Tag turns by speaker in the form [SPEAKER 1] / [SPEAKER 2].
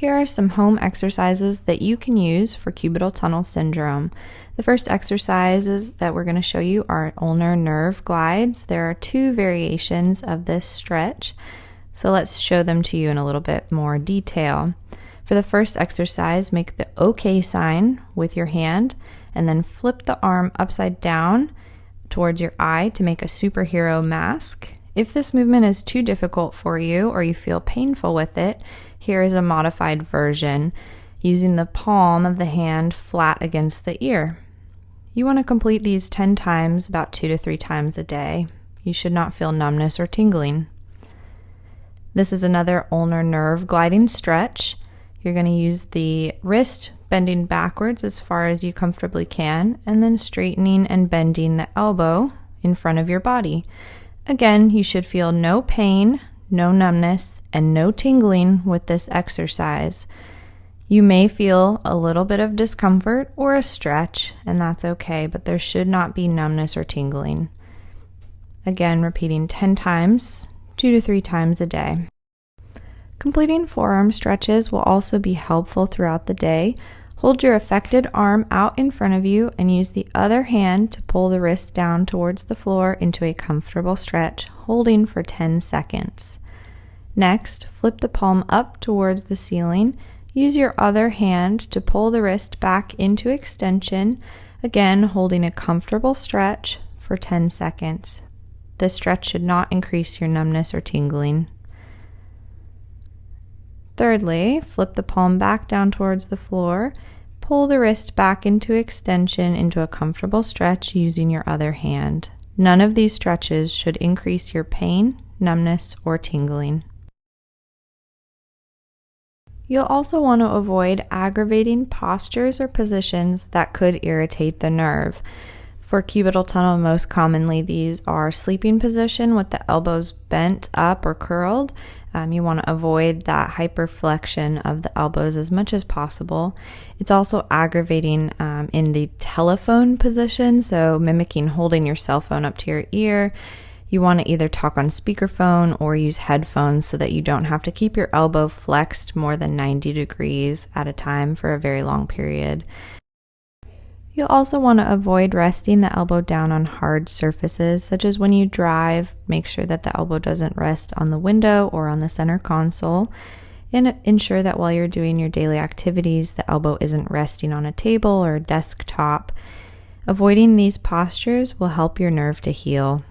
[SPEAKER 1] Here are some home exercises that you can use for cubital tunnel syndrome. The first exercises that we're going to show you are ulnar nerve glides. There are two variations of this stretch, so let's show them to you in a little bit more detail. For the first exercise, make the OK sign with your hand and then flip the arm upside down towards your eye to make a superhero mask. If this movement is too difficult for you or you feel painful with it, here is a modified version using the palm of the hand flat against the ear. You want to complete these 10 times, about 2 to 3 times a day. You should not feel numbness or tingling. This is another ulnar nerve gliding stretch. You're going to use the wrist bending backwards as far as you comfortably can, and then straightening and bending the elbow in front of your body. Again, you should feel no pain, no numbness, and no tingling with this exercise. You may feel a little bit of discomfort or a stretch, and that's okay, but there should not be numbness or tingling. Again, repeating 10 times, 2 to 3 times a day. Completing forearm stretches will also be helpful throughout the day. Hold your affected arm out in front of you and use the other hand to pull the wrist down towards the floor into a comfortable stretch, holding for 10 seconds. Next, flip the palm up towards the ceiling. Use your other hand to pull the wrist back into extension, again holding a comfortable stretch for 10 seconds. This stretch should not increase your numbness or tingling. Thirdly, flip the palm back down towards the floor. Pull the wrist back into extension into a comfortable stretch using your other hand. None of these stretches should increase your pain, numbness, or tingling. You'll also want to avoid aggravating postures or positions that could irritate the nerve. For cubital tunnel, most commonly these are sleeping position with the elbows bent up or curled. You want to avoid that hyperflexion of the elbows as much as possible. It's also aggravating in the telephone position, so mimicking holding your cell phone up to your ear. You want to either talk on speakerphone or use headphones so that you don't have to keep your elbow flexed more than 90 degrees at a time for a very long period. You'll also want to avoid resting the elbow down on hard surfaces, such as when you drive. Make sure that the elbow doesn't rest on the window or on the center console, and ensure that while you're doing your daily activities, the elbow isn't resting on a table or a desktop. Avoiding these postures will help your nerve to heal.